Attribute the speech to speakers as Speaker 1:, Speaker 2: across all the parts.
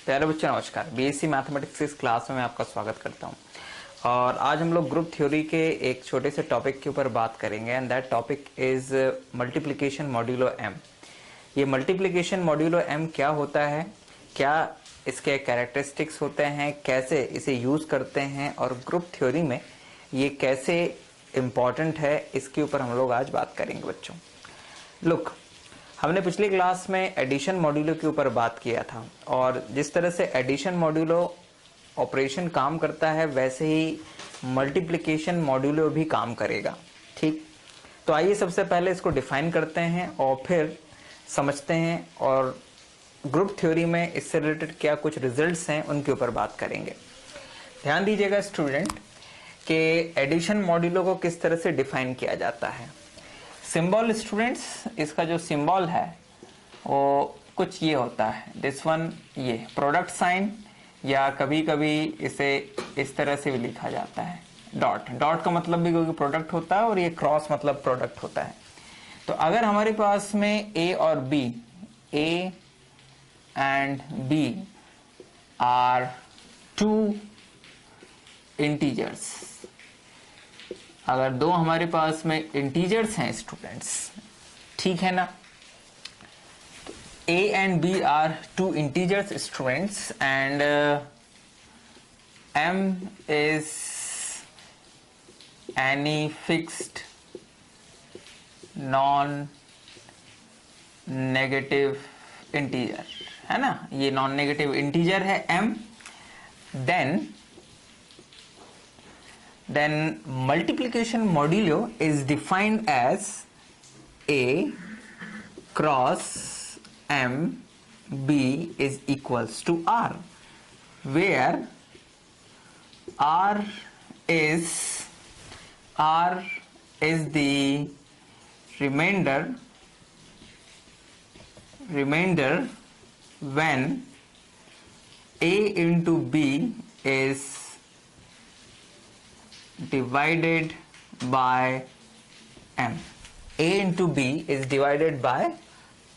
Speaker 1: प्यारे बच्चों नमस्कार। बीएससी मैथमेटिक्स इस क्लास में मैं आपका स्वागत करता हूं और आज हम लोग ग्रुप थ्योरी के एक छोटे से टॉपिक के ऊपर बात करेंगे and that topic is multiplication modulo M. ये मल्टीप्लिकेशन मॉड्यूलो एम क्या होता है, क्या इसके कैरेक्टरिस्टिक्स होते हैं, कैसे इसे यूज करते हैं और ग्रुप थ्योरी में ये कैसे इम्पॉर्टेंट है, इसके ऊपर हम लोग आज बात करेंगे बच्चों। लुक, हमने पिछली क्लास में एडिशन मॉड्यूलो के ऊपर बात किया था और जिस तरह से एडिशन मॉड्यूलो ऑपरेशन काम करता है वैसे ही मल्टीप्लिकेशन मॉड्यूलो भी काम करेगा। ठीक, तो आइए सबसे पहले इसको डिफाइन करते हैं और फिर समझते हैं और ग्रुप थ्योरी में इससे रिलेटेड क्या कुछ रिजल्ट्स हैं उनके ऊपर बात करेंगे। ध्यान दीजिएगा स्टूडेंट कि एडिशन मॉड्यूलो को किस तरह से डिफाइन किया जाता है। सिंबल स्टूडेंट्स, इसका जो सिंबल है वो कुछ ये होता है, दिस वन, ये प्रोडक्ट साइन, या कभी कभी इसे इस तरह से भी लिखा जाता है डॉट। डॉट का मतलब भी क्योंकि प्रोडक्ट होता है और ये क्रॉस मतलब प्रोडक्ट होता है। तो अगर हमारे पास में ए और B, A and B are two integers, अगर दो हमारे पास में इंटीजर्स हैं स्टूडेंट्स, ठीक है ना, A and B are two integers students and M is any fixed non-negative integer, है ना, ये नॉन नेगेटिव इंटीजर है M। then multiplication modulo is defined as A cross M B is equals to R, where R is the remainder when A into B is divided by M. A into B is divided by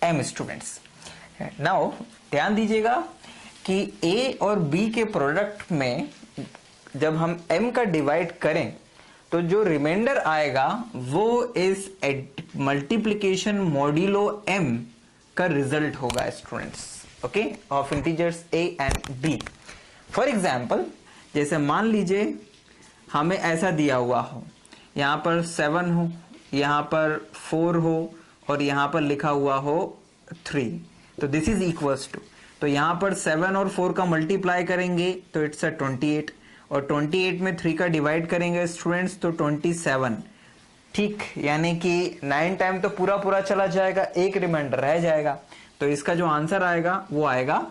Speaker 1: M students. Now ध्यान दीजिएगा कि A और B के product में जब हम M का divide करें तो जो रिमाइंडर आएगा वो इस मल्टीप्लिकेशन मॉड्यूलो M का रिजल्ट होगा students, okay, of integers A and B। For example, जैसे मान लीजिए हमें ऐसा दिया हुआ हो, यहाँ पर 7 हो, यहाँ पर 4 हो और यहाँ पर लिखा हुआ हो 3, तो दिस इज इक्वल्स टू, तो यहाँ पर 7 और 4 का मल्टीप्लाई करेंगे तो इट्स अ 28 और 28 में 3 का डिवाइड करेंगे स्टूडेंट्स तो 27। ठीक, यानी कि 9 टाइम तो पूरा चला जाएगा, एक रिमाइंडर रह जाएगा, तो इसका जो आंसर आएगा वो आएगा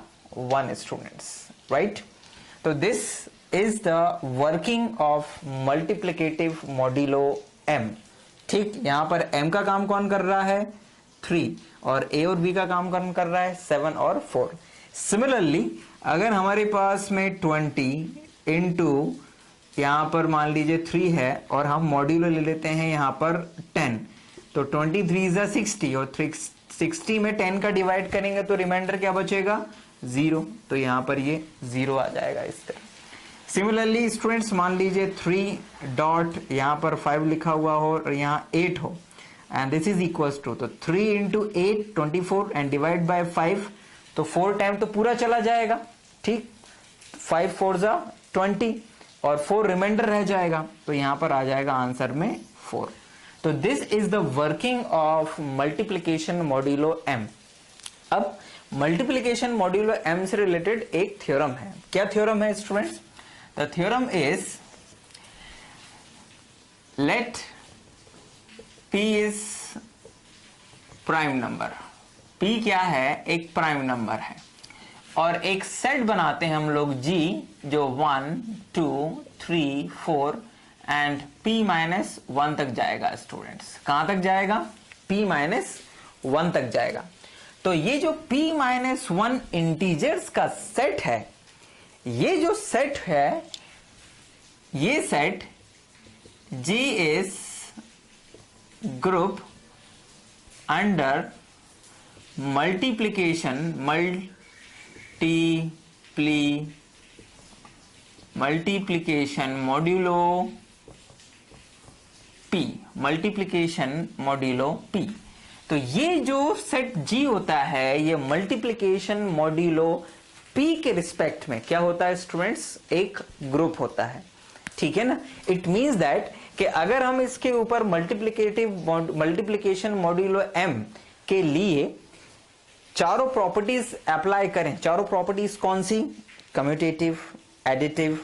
Speaker 1: 1 स्टूडेंट्स, राइट। तो this is the working of multiplicative modulo M। ठीक, यहां पर M का काम कौन कर रहा है, 3, और A और B का काम कौन कर रहा है, 7 और 4। सिमिलरली अगर हमारे पास में 20 इंटू यहां पर मान लीजिए 3 है और हम मॉड्यूलो ले लेते हैं यहां पर 10, तो 23 इज 60 और 60 में 10 का डिवाइड करेंगे तो रिमाइंडर क्या बचेगा, 0, तो यहां पर ये 0 आ जाएगा इस तरह। सिमिलरली स्टूडेंट्स, मान लीजिए 3 डॉट यहाँ पर 5 लिखा हुआ हो और यहाँ 8 हो and this is equals to, तो 3 इंटू 8 24 एंड डिवाइड बाय 5, तो 4 टाइम तो पूरा चला जाएगा। ठीक, 5 4 जा 20 और 4 रिमाइंडर रह जाएगा, तो यहाँ पर आ जाएगा आंसर में 4। तो this is the working of multiplication modulo M। अब मल्टीप्लिकेशन मॉड्यूलो M से रिलेटेड एक थ्योरम है। क्या थ्योरम है students? The theorem is, let P is prime number। P क्या है, एक प्राइम नंबर है और एक सेट बनाते हैं हम लोग G जो 1 2 3 4 एंड P माइनस 1 तक जाएगा स्टूडेंट्स। कहां तक जाएगा, P माइनस 1 तक जाएगा। तो ये जो P माइनस 1 इंटीजर्स का सेट है, ये जो सेट है, ये set G is group under multiplication multiplication modulo P. तो ये जो सेट जी होता है ये मल्टीप्लिकेशन मॉड्यूलो पी के रिस्पेक्ट में क्या होता है स्टूडेंट्स, एक ग्रुप होता है, ठीक है ना। इट मींस दैट कि अगर हम इसके ऊपर मल्टीप्लिकेशन मॉड्यूलो एम के लिए चारों प्रॉपर्टीज अप्लाई करें, चारों प्रॉपर्टीज कौन सी, commutative, additive,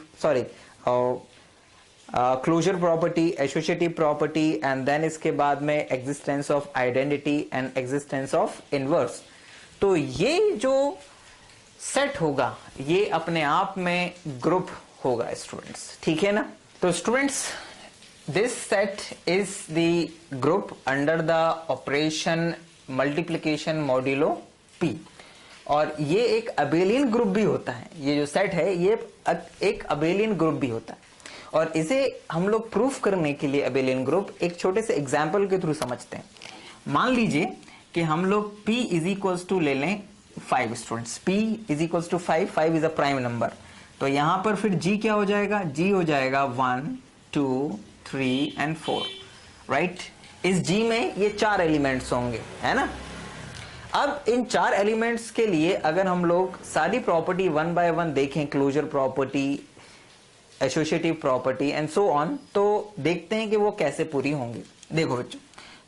Speaker 1: closure property, associative property and then इसके बाद में existence of identity and existence of inverse. तो ये जो सेट होगा ये अपने आप में ग्रुप होगा स्टूडेंट्स, ठीक है ना। तो students this set is the group under the operation multiplication modulo P, और ये एक अबेलियन ग्रुप भी होता है। ये जो सेट है ये एक अबेलियन ग्रुप भी होता है, और इसे हम लोग प्रूफ करने के लिए अबेलियन ग्रुप एक छोटे से एग्जाम्पल के थ्रू समझते हैं। मान लीजिए कि हम लोग p इज इक्वल्स टू ले लें 5 students, p is equals to 5, 5 is a prime number. तो यहां पर फिर g क्या हो जाएगा, g हो जाएगा 1 2 3 एंड 4, राइट। इस g में ये 4 एलिमेंट्स होंगे, है ना। अब इन 4 एलिमेंट्स के लिए अगर हम लोग सारी प्रॉपर्टी 1 बाय 1 देखें, closure property, associative property and so on, तो देखते हैं कि वो कैसे पूरी होंगी। देखो बच्चों,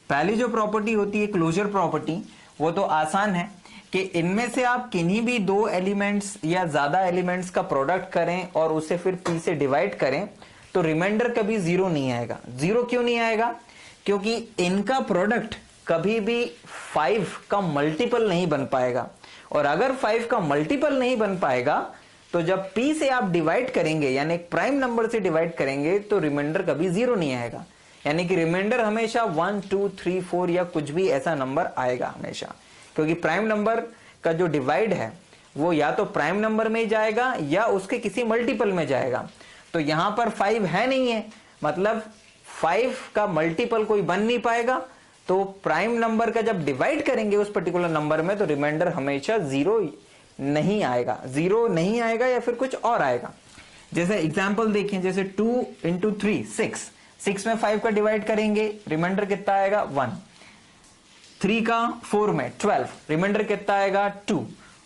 Speaker 1: पहली जो प्रॉपर्टी होती है क्लोजर प्रॉपर्टी, वो तो आसान है कि इनमें से आप किन्हीं भी 2 एलिमेंट्स या ज्यादा एलिमेंट्स का प्रोडक्ट करें और उसे फिर p से डिवाइड करें तो रिमाइंडर कभी 0 नहीं आएगा। 0 क्यों नहीं आएगा, क्योंकि इनका प्रोडक्ट कभी भी 5 का मल्टीपल नहीं बन पाएगा, और अगर 5 का मल्टीपल नहीं बन पाएगा तो जब p से आप डिवाइड करेंगे यानी एक प्राइम नंबर से डिवाइड करेंगे तो रिमाइंडर कभी 0 नहीं आएगा, यानी कि रिमाइंडर हमेशा 1 2 3 4 या कुछ भी ऐसा नंबर आएगा हमेशा, क्योंकि प्राइम नंबर का जो डिवाइड है वो या तो प्राइम नंबर में जाएगा या उसके किसी मल्टीपल में जाएगा। तो यहां पर 5 है नहीं है, मतलब 5 का मल्टीपल कोई बन नहीं पाएगा, तो प्राइम नंबर का जब डिवाइड करेंगे उस पर्टिकुलर नंबर में तो रिमाइंडर हमेशा 0 नहीं आएगा, 0 नहीं आएगा या फिर कुछ और आएगा। जैसे एग्जांपल देखें, जैसे 2 इंटू 3 6 में 5 का डिवाइड करेंगे रिमाइंडर कितना आएगा 1, 3 का 4 में 12 रिमाइंडर कितना आएगा 2,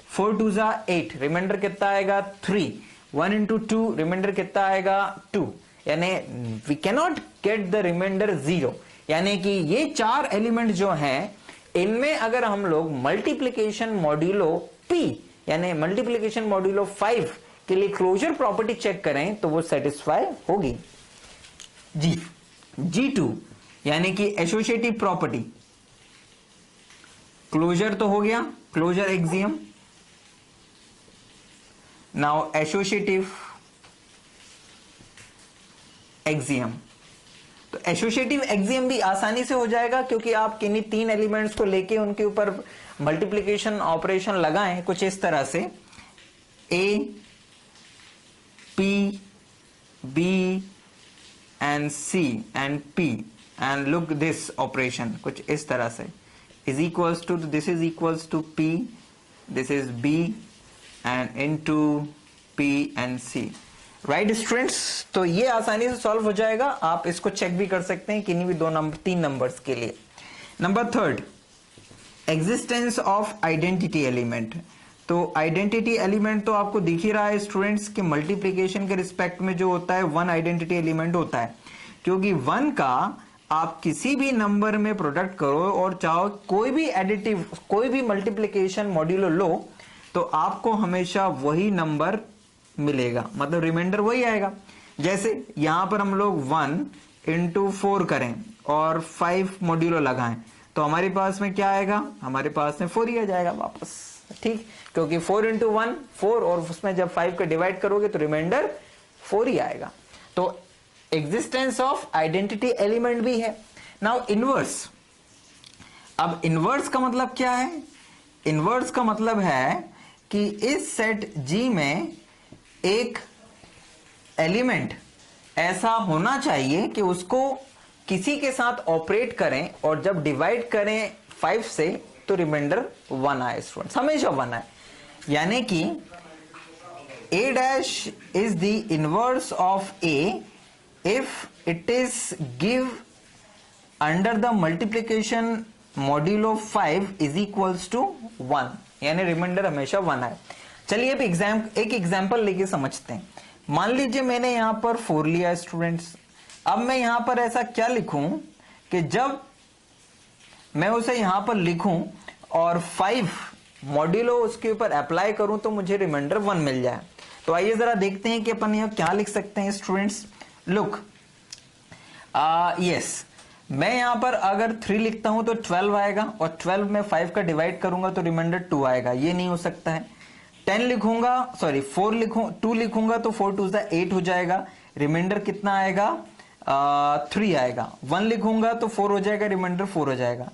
Speaker 1: 4 2 जा 8 रिमाइंडर कितना आएगा 3, 1 इंटू 2 रिमाइंडर कितना आएगा 2, यानी we cannot get the remainder 0। यानी कि ये 4 एलिमेंट जो हैं इनमें अगर हम लोग मल्टीप्लिकेशन मॉड्यूलो p यानी मल्टीप्लिकेशन मॉड्यूलो 5 के लिए क्लोजर प्रॉपर्टी चेक करें तो वो सेटिस्फाई होगी। G2 यानी कि एसोसिएटिव प्रॉपर्टी, क्लोजर तो हो गया, closure axiom. Now associative axiom, तो एसोसिएटिव एक्सियम भी आसानी से हो जाएगा क्योंकि आप किन्हीं 3 एलिमेंट्स को लेके उनके ऊपर मल्टीप्लिकेशन ऑपरेशन लगाएं कुछ इस तरह से, A, P, B and C and P and look this operation कुछ इस तरह से is equals to, this is equals to P, this is B and into P and C, right students. तो ये आसानी से सॉल्व हो जाएगा, आप इसको चेक भी कर सकते हैं किन्हीं भी 3 नंबर्स के लिए। Number 3, existence of identity element. तो आइडेंटिटी एलिमेंट तो आपको दिख ही रहा है स्टूडेंट्स कि मल्टीप्लिकेशन के रिस्पेक्ट में जो होता है 1 आइडेंटिटी एलिमेंट होता है, क्योंकि 1 का आप किसी भी नंबर में प्रोडक्ट करो और चाहो कोई भी एडिटिव कोई भी मल्टीप्लिकेशन मॉड्यूलो लो तो आपको हमेशा वही नंबर मिलेगा, मतलब रिमाइंडर वही आएगा। जैसे यहां पर हम लोग 1 इंटू 4 करें और 5 मॉड्यूलो लगाएं तो हमारे पास में क्या आएगा, हमारे पास में 4 ही आ जाएगा वापस, ठीक, क्योंकि 4 इंटू 1 4 और उसमें जब 5 का डिवाइड करोगे तो रिमाइंडर 4 ही आएगा। तो एग्जिस्टेंस ऑफ आइडेंटिटी एलिमेंट भी है। नाउ इनवर्स, अब इनवर्स का मतलब क्या है, इनवर्स का मतलब है कि इस सेट G में एक एलिमेंट ऐसा होना चाहिए कि उसको किसी के साथ ऑपरेट करें और जब डिवाइड करें 5 से तो रिमाइंडर 1 आए स्टूडेंट्स, हमेशा 1 आए। यानी कि A dash is the inverse of A if it is give under the multiplication modulo 5 is equals to 1, यानी रिमाइंडर हमेशा 1 है। चलिए अब एक एग्जाम्पल लेके समझते हैं। मान लीजिए मैंने यहां पर 4 लिया स्टूडेंट्स। अब मैं यहां पर ऐसा क्या लिखूं कि जब मैं उसे यहां पर लिखूं और 5 मॉड्यूलो उसके ऊपर अप्लाई करूं तो मुझे रिमाइंडर 1 मिल जाए। तो आइए जरा देखते हैं कि अपन यहां क्या लिख सकते हैं स्टूडेंट्स। लुक, यस, मैं यहां पर अगर 3 लिखता हूं तो 12 आएगा और 12 में 5 का डिवाइड करूंगा तो रिमाइंडर 2 आएगा। ये नहीं हो सकता है। 10 लिखूंगा, सॉरी 2 लिखूंगा तो 4 2 8 हो जाएगा, रिमाइंडर कितना आएगा? 3 आएगा। 1 लिखूंगा तो 4 हो जाएगा, रिमाइंडर 4 हो जाएगा।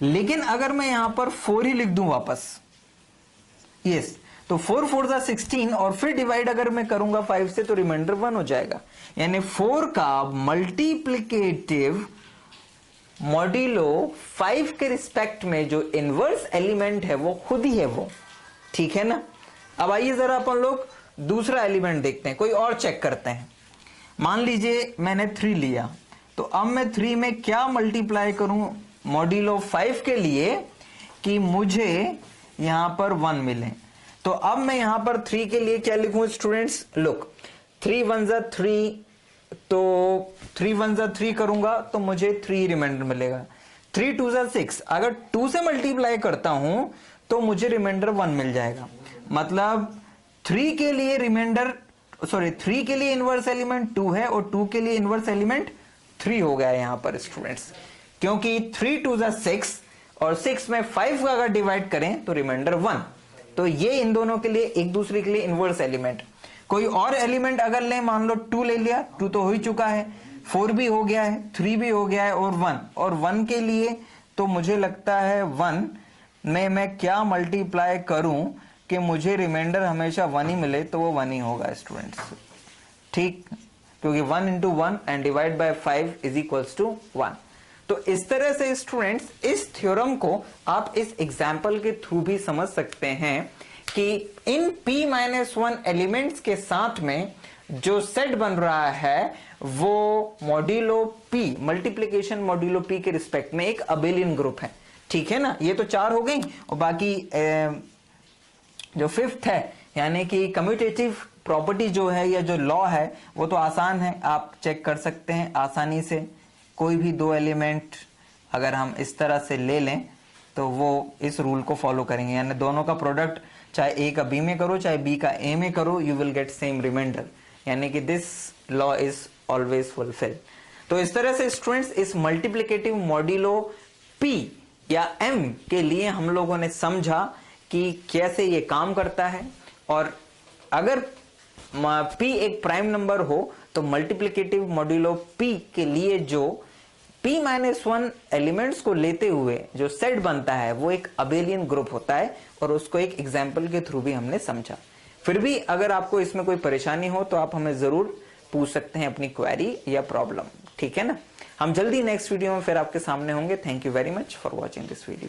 Speaker 1: लेकिन अगर मैं यहां पर 4 ही लिख दूं वापस, यस, तो 4 4 16 और फिर डिवाइड अगर मैं करूंगा 5 से तो रिमाइंडर 1 हो जाएगा। यानी 4 का मल्टीप्लिकेटिव मॉड्यूलो 5 के रिस्पेक्ट में जो इनवर्स एलिमेंट है वो खुद ही है वो, ठीक है ना। अब आइए जरा अपन लोग दूसरा एलिमेंट देखते हैं, कोई और चेक करते हैं। मान लीजिए मैंने 3 लिया, तो अब मैं 3 में क्या मल्टीप्लाई करूं मॉड्यूलो 5 के लिए कि मुझे यहां पर 1 मिले। तो अब मैं यहां पर 3 के लिए क्या लिखूं स्टूडेंट्स? लुक, 3 1 3, तो 3 1 3 करूंगा तो मुझे 3 रिमाइंडर मिलेगा। 3 2 6, अगर 2 से मल्टीप्लाई करता हूं तो मुझे रिमाइंडर 1 मिल जाएगा। मतलब 3 के लिए रिमाइंडर, सॉरी 3 के लिए इनवर्स एलिमेंट 2 है और 2 के लिए इनवर्स एलिमेंट 3 हो गया यहां पर स्टूडेंट्स, क्योंकि 3 2 6 और 6 में 5 का अगर डिवाइड करें तो रिमाइंडर 1। तो ये इन दोनों के लिए एक दूसरे के लिए इनवर्स एलिमेंट। कोई और एलिमेंट अगर लें, मान लो 2 ले लिया, 2 तो हो ही चुका है, 4 भी हो गया है, 3 भी हो गया है और 1 के लिए तो मुझे लगता है 1 में मैं क्या मल्टीप्लाई करूं कि मुझे रिमाइंडर हमेशा 1 ही मिले, तो वो 1 ही होगा स्टूडेंट्स, ठीक, क्योंकि 1 into 1 and divide by 5 is equals to 1। तो इस तरह से स्टूडेंट्स इस थ्योरम को आप इस एग्जाम्पल के थ्रू भी समझ सकते हैं कि इन p-1 एलिमेंट्स के साथ में जो सेट बन रहा है वो modulo p, multiplication modulo p के रिस्पेक्ट में एक अबेलियन ग्रुप है, ठीक है ना। ये तो 4 हो गई और बाकी जो 5th है यानी कि कम्यूटेटिव प्रॉपर्टी जो है या जो लॉ है वो तो आसान है, आप चेक कर सकते हैं आसानी से। कोई भी 2 एलिमेंट अगर हम इस तरह से ले लें तो वो इस रूल को फॉलो करेंगे, यानी दोनों का प्रोडक्ट चाहे ए का बी में करो चाहे बी का ए में करो, you will get same remainder, यानी कि this law is always fulfil. तो इस तरह से स्टूडेंट्स इस मल्टीप्लिकेटिव मॉड्यूलो p या m के लिए हम लोगों ने समझा कि कैसे ये काम करता है। और अगर p एक प्राइम नंबर हो तो मल्टीप्लिकेटिव मॉड्यूलो p के लिए जो p-1 एलिमेंट्स को लेते हुए जो सेट बनता है वो एक अबेलियन ग्रुप होता है, और उसको एक एग्जाम्पल के थ्रू भी हमने समझा। फिर भी अगर आपको इसमें कोई परेशानी हो तो आप हमें जरूर पूछ सकते हैं अपनी क्वेरी या प्रॉब्लम, ठीक है ना। हम जल्दी नेक्स्ट वीडियो में फिर आपके सामने होंगे। Thank you very much for watching this video.